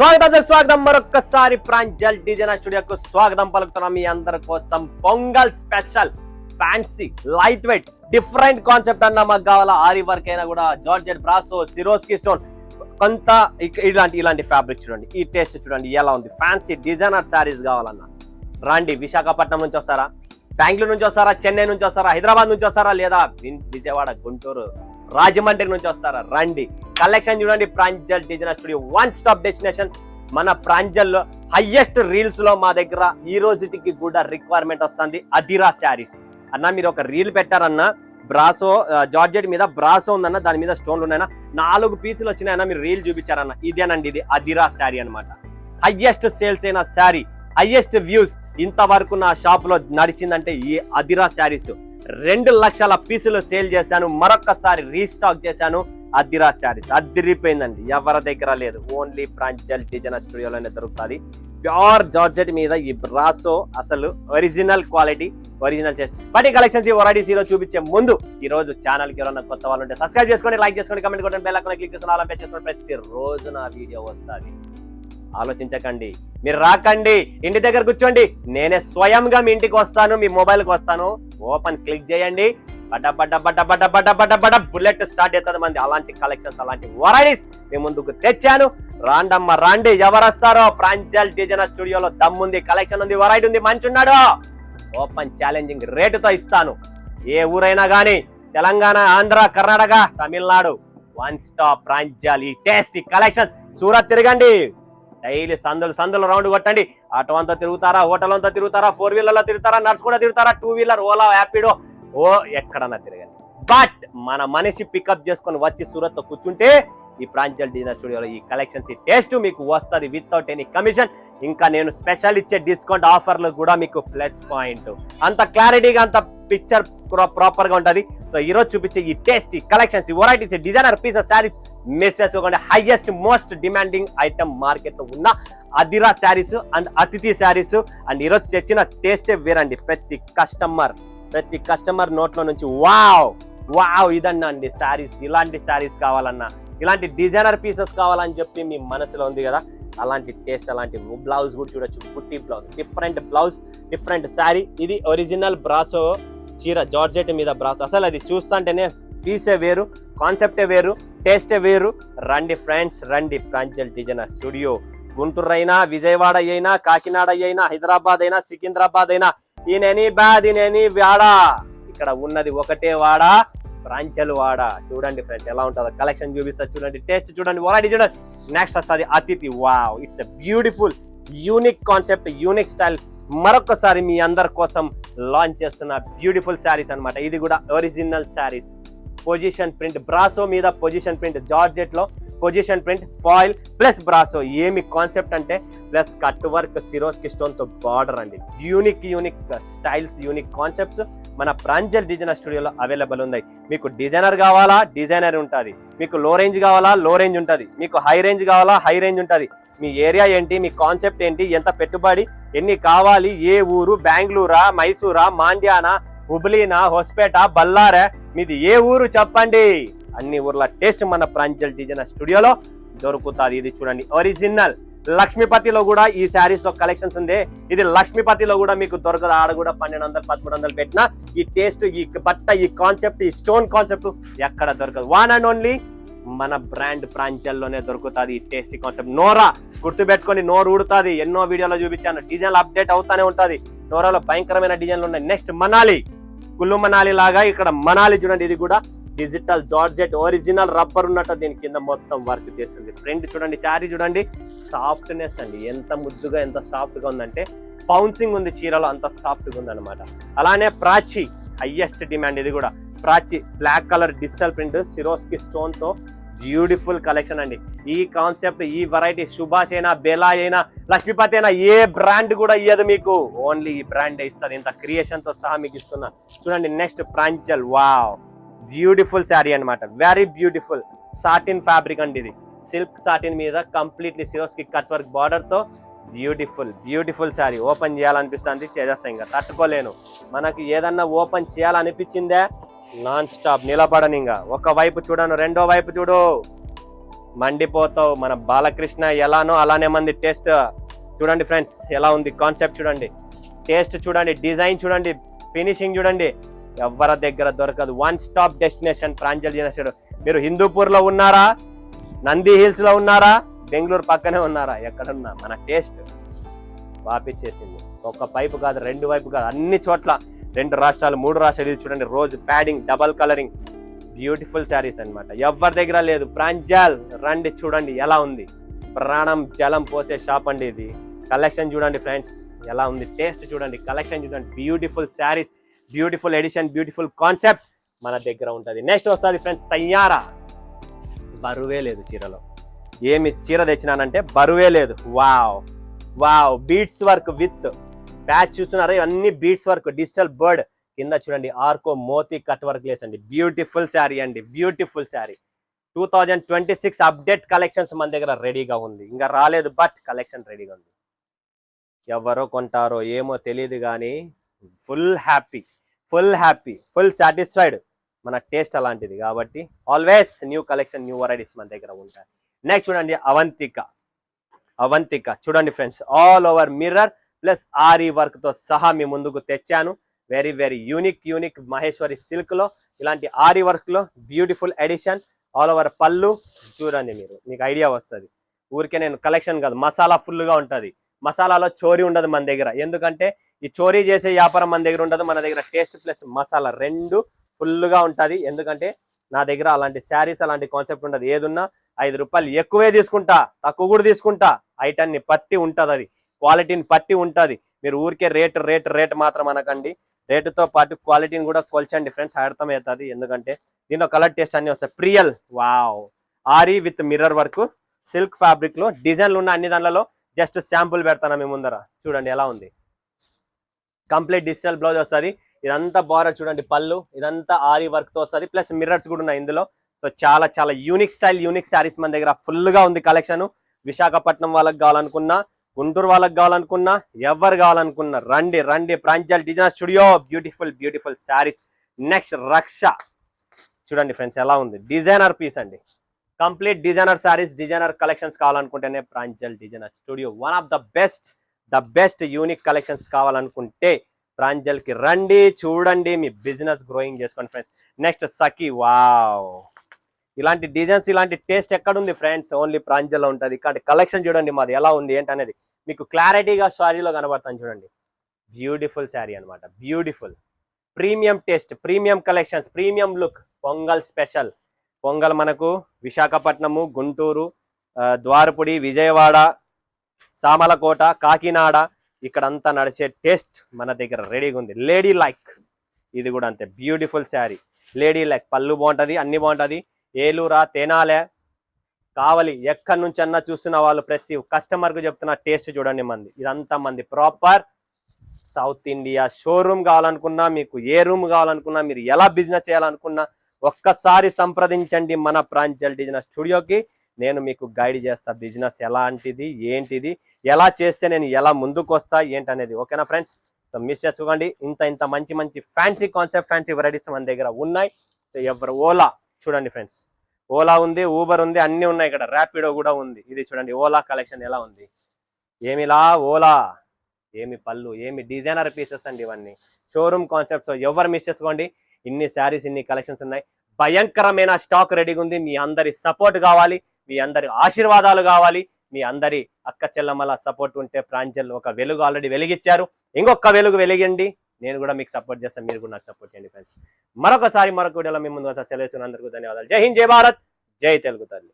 స్వాగతం మరొక్కసారి ప్రాంజల్ డిజైనర్ స్టూడియోకు స్వాగతం పలుకుతున్నాం మీ అందరి కోసం. Pongal special fancy light weight different concept అన్న మాకు కావాలా. ఆరి వర్క్ అయినా కూడా జార్జెట్ బ్రాసో సిరోస్కి స్టోన్ కొంత ఇలాంటి ఫ్యాబ్రిక్ చూడండి. ఈ టేస్ట్ చూడండి ఎలా ఉంది. ఫ్యాన్సీ డిజైనర్ శారీస్ కావాలన్నా రండి. విశాఖపట్నం నుంచి వస్తారా, బెంగళూరు నుంచి వస్తారా, చెన్నై నుంచి వస్తారా, హైదరాబాద్ నుంచి వస్తారా, లేదా విజయవాడ, గుంటూరు, రాజమండ్రి నుంచి వస్తారా రండి. కలెక్షన్ చూడండి. Pranjal designer studio one stop destination. మన ప్రాంజల్లో హైయెస్ట్ రీల్స్ లో మా దగ్గర ఈ రోజుకి కూడా రిక్వైర్మెంట్ వస్తుంది అదిరా శారీస్ అన్న. మీరు ఒక రీల్ పెట్టారన్న, బ్రాసో జార్జెట్ మీద బ్రాసో ఉందన్న, దాని మీద స్టోన్లు ఉన్నాయన్న, 4 పీసులు వచ్చినాయన్న, మీరు రీల్ చూపించారన్న. ఇదేనండి, ఇది అదిరా శారీ అనమాట. హైయెస్ట్ సేల్స్ అయిన శారీ, హైయెస్ట్ వ్యూస్ ఇంతవరకు నా షాప్ లో నడిచిందంటే ఈ అదిరా శారీస్. 2 లక్షల పీసులు సేల్ చేశాను, మరొకసారి రీస్టాక్ చేశాను. అదిరా శారీస్ అదిరిపోయిందండి, ఎవరి దగ్గర లేదు. ఓన్లీ ప్రాంజల్ డిజైనర్ స్టూడియోలోనే దొరుకుతుంది. ప్యూర్ జార్జెట్ మీద ఈ బ్రాసో అసలు original quality, original taste. But ఈ కలెక్షన్స్ ఈ వెరైటీస్ ఈరోజు చూపించే ముందు ఈ రోజు ఛానల్ కి ఎవరైనా కొత్త వాళ్ళు ఉంటే సబ్స్క్రైబ్ చేసుకోండి, లైక్ చేసుకోండి, కమెంట్ కొట్టండి, బెల్ ఐకాన్ క్లిక్ చేసుకుని అలా చేసుకోండి. ప్రతిరోజు నా వీడియో వస్తుంది. ఆలోచించకండి, మీరు రాకండి, ఇంటి దగ్గర కూర్చోండి, నేనే స్వయంగా మీ ఇంటికి వస్తాను, మీ మొబైల్కి వస్తాను. ఓపెన్ క్లిక్ చేయండి, బుల్లెట్ స్టార్ట్ అవుతుంది మంది. అలాంటి కలెక్షన్స్, అలాంటి వెరైటీస్ మీ ముందుకు తెచ్చాను. రాండమ్మ రండి, ఎవరు వస్తారో. ప్రాంజల్ డిజైనర్ స్టూడియోలో దమ్ముంది, కలెక్షన్ ఉంది, వెరైటీ ఉంది, మంచి ఉన్నాడు. ఓపెన్ ఛాలెంజింగ్ రేటుతో ఇస్తాను. ఏ ఊరైనా గానీ, తెలంగాణ, ఆంధ్ర, కర్ణాటక, తమిళనాడు, వన్ స్టాప్ ప్రాంజల్. ఈ టేస్ట్, ఈ కలెక్షన్. సూరత్ తిరగండి, డైలీ సందులు రౌండ్ కొట్టండి. ఆటో అంతా తిరుగుతారా, హోటల్ అంతా తిరుగుతారా, 4 వీలర్లో తిరుగుతారా, నడుచుకుంటూ తిరుగుతారా, 2 వీలర్, ఓలా, యాపిడో, ఎక్కడన్నా తిరగండి. బట్ మన మనిషి పికప్ చేసుకొని వచ్చి సూరత్ లో కూర్చుంటే ఈ ప్రాంజల్ డిజైనర్ స్టూడియోలో ఈ కలెక్షన్స్, ఈ టేస్ట్ మీకు వస్తుంది వితౌట్ ఎనీ కమిషన్. ఇంకా నేను స్పెషల్ ఇచ్చే డిస్కౌంట్ ఆఫర్లు కూడా మీకు ప్లస్ పాయింట్. అంత క్లారిటీగా, అంత పిక్చర్ ప్రాపర్ గా ఉంటది. సో ఈ రోజు చూపించే ఈ టేస్ట్, ఈ కలెక్షన్స్, ఈ varieties, designer pieces, saris miss చేసుకోండి. Highest most demanding item market లో ఉన్న అదిరా శారీస్ అండ్ అతిథి శారీస్. అండ్ ఈరోజు తెచ్చిన టేస్టే వేరండి. ప్రతి కస్టమర్ నోట్లో నుంచి వావ్ ఇదన్నా అండి శారీస్. ఇలాంటి శారీస్ కావాలన్నా, ఇలాంటి డిజైనర్ పీసెస్ కావాలని చెప్పి మీ మనసులో ఉంది కదా, అలాంటి టేస్ట్, అలాంటి బ్లౌజ్ కూడా చూడొచ్చు. బుట్టి blouse, different blouse, different sari. ఇది ఒరిజినల్ బ్రాసో చీర, జార్జెట్ మీద బ్రాసో. అసలు అది చూస్తుంటేనే పీసే వేరు, కాన్సెప్టే వేరు, టేస్టే వేరు. రండి ఫ్రెండ్స్, రండి. ప్రాంజల్ డిజైనర్ స్టూడియో గుంటూరు అయినా, విజయవాడ అయినా, కాకినాడ అయినా, హైదరాబాద్ అయినా, సికింద్రాబాద్ అయినా, ఇన్ ఎనీ వాడ, ఇక్కడ ఉన్నది ఒకటే వాడ, ప్రాంజల్ వాడ. చూడండి ఫ్రెండ్స్ ఎలా ఉంటుందో. కలెక్షన్ చూపిస్తా చూడండి, టేస్ట్ చూడండి, వెరైటీ చూడండి. నెక్స్ట్ వస్తుంది అతిథి. Wow, it's a beautiful unique concept, unique style. మరొకసారి మీ అందరి కోసం లాంచ్ చేస్తున్న బ్యూటిఫుల్ శారీస్ అన్నమాట. ఇది కూడా original saris. Position print, brasso మీద పొజిషన్ ప్రింట్, జార్జెట్ లో position print, foil plus brasso. ఏమి కాన్సెప్ట్ అంటే plus cut work, Swarovski stone తో బార్డర్ అండి. యూనిక్ స్టైల్స్, యూనిక్ కాన్సెప్ట్స్ మన ప్రాంజల్ డిజైనర్ స్టూడియోలో అవైలబుల్ ఉన్నాయి. మీకు డిజైనర్ కావాలా, డిజైనర్ ఉంటుంది. మీకు లో రేంజ్ కావాలా, లో రేంజ్ ఉంటుంది. మీకు హై రేంజ్ కావాలా, హై రేంజ్ ఉంటుంది. మీ ఏరియా ఏంటి, మీ కాన్సెప్ట్ ఏంటి, ఎంత పెట్టుబడి, ఎన్ని కావాలి, ఏ ఊరు, బెంగళూరా, మైసూరా, మాండ్యానా, హుబ్లీనా, హొస్పేట, బల్లారా, మీది ఏ ఊరు చెప్పండి. అన్ని ఊర్ల టేస్ట్ మన ప్రాంజల్ డిజైనర్ స్టూడియోలో దొరుకుతుంది. ఇది చూడండి ఒరిజినల్. లక్ష్మీపతిలో కూడా ఈ శారీస్ లో కలెక్షన్స్ ఉంది. ఇది లక్ష్మీపతిలో కూడా మీకు దొరకదు. ఆడ కూడా 1200, 1300 పెట్టినా ఈ టేస్ట్, ఈ బట్ట, ఈ కాన్సెప్ట్, ఈ స్టోన్ కాన్సెప్ట్ ఎక్కడ దొరకదు. వన్ అండ్ ఓన్లీ మన బ్రాండ్ ప్రాంజల్లోనే దొరుకుతుంది ఈ టేస్ట్ కాన్సెప్ట్. నోరా గుర్తు పెట్టుకొని, నోరు ఊడుతుంది. ఎన్నో వీడియోలో చూపించాను. డిజైన్లు అప్డేట్ అవుతానే ఉంటది. నోరాలో భయంకరమైన డిజైన్లు ఉన్నాయి. నెక్స్ట్ మనాలి, కుల్లు మనాలి లాగా ఇక్కడ మనాలి చూడండి. ఇది కూడా డిజిటల్ జార్జెట్, ఒరిజినల్ రబ్బర్ ఉన్నట్టు దీని కింద మొత్తం వర్క్ చేస్తుంది. ఫ్రంట్ చూడండి, చారీ చూడండి, సాఫ్ట్నెస్ అండి. ఎంత ముద్దుగా, ఎంత సాఫ్ట్ గా ఉందంటే బౌన్సింగ్ ఉంది చీరలో, అంత సాఫ్ట్ గా ఉంది అనమాట. అలానే ప్రాచి, హైయెస్ట్ డిమాండ్. ఇది కూడా Prachi, black colour digital print, Swarovski stone తో బ్యూటిఫుల్ కలెక్షన్ అండి. ఈ కాన్సెప్ట్, ఈ వెరైటీ సుభాష్ అయినా, బెలా అయినా, లక్ష్మీపతి అయినా, ఏ బ్రాండ్ కూడా ఇయ్యదు మీకు. ఓన్లీ ఈ బ్రాండ్ ఇస్తుంది. ఇంత క్రియేషన్ తో సహా మీకు ఇస్తున్నా. చూడండి next Pranjal. Wow, beautiful sari అనమాట. వెరీ బ్యూటిఫుల్ సాటిన్ ఫ్యాబ్రిక్ అండి. ఇది సిల్క్ సాటిన్ మీద completely Swarovski cut work border తో బ్యూటిఫుల్ శారీ. ఓపెన్ చేయాలనిపిస్తుంది, చేసేస్తా, ఇంకా తట్టుకోలేను. మనకి ఏదన్నా ఓపెన్ చేయాలనిపించిందే నాన్ స్టాప్ నిలబడని. ఇంకా ఒక వైపు చూడను, రెండో వైపు చూడు. మండిపోతావు. మన బాలకృష్ణ ఎలానో అలానే మంది టేస్ట్ చూడండి ఫ్రెండ్స్, ఎలా ఉంది కాన్సెప్ట్ చూడండి, టేస్ట్ చూడండి, డిజైన్ చూడండి, ఫినిషింగ్ చూడండి, ఎవరి దగ్గర దొరకదు. వన్ స్టాప్ డెస్టినేషన్ ప్రాంజల్ జినస్. మీరు హిందూపూర్ లో ఉన్నారా, నంది హిల్స్ లో ఉన్నారా, బెంగళూరు పక్కనే ఉన్నారా, ఎక్కడున్నా మన టేస్ట్ వాపిచ్చేసింది. ఒక పైపు కాదు, 2 వైపు కాదు, అన్ని చోట్ల 2 రాష్ట్రాలు 3 రాష్ట్రాలు. ఇది చూడండి, రోజు padding, double colouring, beautiful saris అన్నమాట. ఎవరి దగ్గర లేదు. ప్రాంజల్ రండి, చూడండి ఎలా ఉంది. ప్రాణం జలం పోసే షాప్ అండి ఇది. కలెక్షన్ చూడండి ఫ్రెండ్స్ ఎలా ఉంది, టేస్ట్ చూడండి, కలెక్షన్ చూడండి, beautiful saris, beautiful edition, beautiful concept మన దగ్గర ఉంటుంది. నెక్స్ట్ వస్తుంది ఫ్రెండ్స్ సయ్యారా. బరువే లేదు చీరలో. ఏమి చీర తెచ్చినానంటే బరువే లేదు. Wow wow, beads work with patch చూస్తున్నారా, ఇవన్నీ బీడ్స్ వర్క్, డిజిటల్ బర్డ్ కింద చూడండి, Arko Moti cut work lace అండి. బ్యూటిఫుల్ శారీ అండి, బ్యూటిఫుల్ శారీ. 2026 అప్డేట్ కలెక్షన్స్ మన దగ్గర రెడీగా ఉంది. ఇంకా రాలేదు, బట్ కలెక్షన్ రెడీగా ఉంది. ఎవరో కొంటారో ఏమో తెలియదు కానీ full happy, full happy, full satisfied. మన టేస్ట్ అలాంటిది కాబట్టి always new collection, new varieties మన దగ్గర ఉంటాయి. నెక్స్ట్ చూడండి అవంతిక. అవంతిక చూడండి friends, all over mirror plus ary work తో సహా మీ ముందుకు తెచ్చాను. Very very unique Maheshwari silk లో ఇలాంటి ఆరీ వర్క్ లో బ్యూటిఫుల్ ఎడిషన్. ఆల్ ఓవర్ పళ్ళు చూడండి, మీకు ఐడియా వస్తుంది. ఊరికే నేను కలెక్షన్ కాదు, మసాలా ఫుల్ గా ఉంటది. మసాలాలో చోరీ ఉండదు మన దగ్గర, ఎందుకంటే ఈ చోరీ చేసే వ్యాపారం మన దగ్గర ఉండదు. మన దగ్గర టేస్ట్ ప్లస్ మసాలా 2 ఫుల్ గా ఉంటది. ఎందుకంటే నా దగ్గర అలాంటి శారీస్, అలాంటి కాన్సెప్ట్ ఉండదు. ఏదున్నా 5 రూపాయలు ఎక్కువే తీసుకుంటా, తక్కువ కూడా తీసుకుంటా. ఐటన్ని పట్టి ఉంటది, అది క్వాలిటీని పట్టి ఉంటది. మీరు ఊరికే రేట్ మాత్రం అనకండి. రేటుతో పాటు క్వాలిటీని కూడా కొల్చండి ఫ్రెండ్స్, అర్థమవుతుంది. ఎందుకంటే దీనిలో కలర్ టేస్ట్ అన్ని వస్తాయి. Priyal wow, aari with mirror work, silk fabric లో డిజైన్లు ఉన్న అన్ని దానిలో జస్ట్ శాంపుల్ పెడతాను మీ ముందర. చూడండి ఎలా ఉంది. కంప్లీట్ డిజిటల్ బ్లౌజ్ వస్తుంది. ఇదంతా బార్డర్ చూడండి, పళ్ళు ఇదంతా ఆరీ వర్క్ తో వస్తుంది. ప్లస్ మిర్రర్స్ కూడా ఉన్నాయి ఇందులో. సో చాలా చాలా యూనిక్ స్టైల్, యూనిక్ శారీస్ మన దగ్గర ఫుల్ గా ఉంది కలెక్షన్. విశాఖపట్నం వాళ్ళకి కావాలనుకున్నా, గుంటూరు వాళ్ళకి కావాలనుకున్నా, ఎవరు కావాలనుకున్నా రండి Pranjal designer studio. Beautiful saris. Next Raksha చూడండి ఫ్రెండ్స్ ఎలా ఉంది, డిజైనర్ పీస్ అండి. Complete designer saris, designer collections కావాలనుకుంటేనే Pranjal designer studio one of the best unique collections కావాలనుకుంటే ప్రాంజల్ కి రండి, చూడండి, మీ బిజినెస్ గ్రోయింగ్ చేసుకోండి ఫ్రెండ్స్. నెక్స్ట్ సఖీ. వావ్, ఇలాంటి డిజైన్స్, ఇలాంటి టేస్ట్ ఎక్కడుంది ఫ్రెండ్స్, ఓన్లీ ప్రాంజల్లో ఉంటుంది. కాబట్టి కలెక్షన్ చూడండి మాది ఎలా ఉంది ఏంటనేది మీకు క్లారిటీగా శారీలో కనబడతాను. చూడండి, బ్యూటిఫుల్ శారీ అనమాట. Beautiful premium taste, premium collections, premium look. Pongal special. Pongal మనకు విశాఖపట్నము, గుంటూరు, ద్వారపుడి, విజయవాడ, సామలకోట, కాకినాడ ఇక్కడంతా నడిచే టేస్ట్ మన దగ్గర రెడీగా ఉంది. లేడీ లైక్ ఇది కూడా అంతే, బ్యూటిఫుల్ శారీ. లేడీ లైక్, పళ్ళు బాగుంటుంది, అన్ని బాగుంటుంది. ఏలూరా, తెనాలే, కావలి, ఎక్కడి నుంచి అన్నా చూస్తున్న వాళ్ళు ప్రతి కస్టమర్ కు చెప్తున్న టేస్ట్ చూడండి మంది. ఇదంతా మంది ప్రాపర్ సౌత్ ఇండియా. షోరూమ్ కావాలనుకున్నా, మీకు ఏ రూమ్ కావాలనుకున్నా, మీరు ఎలా బిజినెస్ చేయాలనుకున్నా ఒక్కసారి సంప్రదించండి మన ప్రాంజల్ డిజైనర్ స్టూడియోకి. నేను మీకు గైడ్ చేస్తా, బిజినెస్ ఎలాంటిది ఏంటిది, ఎలా చేస్తే నేను ఎలా ముందుకు వస్తా ఏంటనేది. ఓకేనా ఫ్రెండ్స్? సో మిస్ చేసుకోండి. ఇంత మంచి ఫ్యాన్సీ కాన్సెప్ట్, ఫ్యాన్సీ వెరైటీస్ మన దగ్గర ఉన్నాయి. సో ఎవరు ఓలా చూడండి ఫ్రెండ్స్, ఓలా ఉంది, ఊబర్ ఉంది, అన్ని ఉన్నాయి ఇక్కడ. ర్యాపిడో కూడా ఉంది. ఇది చూడండి ఓలా కలెక్షన్ ఎలా ఉంది. ఏమిలా ఓలా, ఏమి పళ్ళు, ఏమి డిజైనర్ పీసెస్ అండి ఇవన్నీ. Showroom concepts. ఎవరు మిస్ చేసుకోండి. ఇన్ని శారీస్, ఇన్ని కలెక్షన్స్ ఉన్నాయి. భయంకరమైన స్టాక్ రెడీగా ఉంది. మీ అందరి సపోర్ట్ కావాలి, మీ అందరి ఆశీర్వాదాలు కావాలి. మీ అందరి అక్క చెల్లమ్మల సపోర్ట్ ఉంటే ప్రాంజల్ ఒక వెలుగు ఆల్రెడీ వెలిగించారు, ఇంకొక వెలుగు వెలిగండి. నేను కూడా మీకు సపోర్ట్ చేస్తాను, మీరు కూడా నాకు సపోర్ట్ చేయండి ఫ్రెండ్స్. మరొక వీడియోలో మీ ముందు సెలవు. అందరికీ ధన్యవాదాలు. జై హింద్, జై భారత్, జై తెలుగు తల్లి.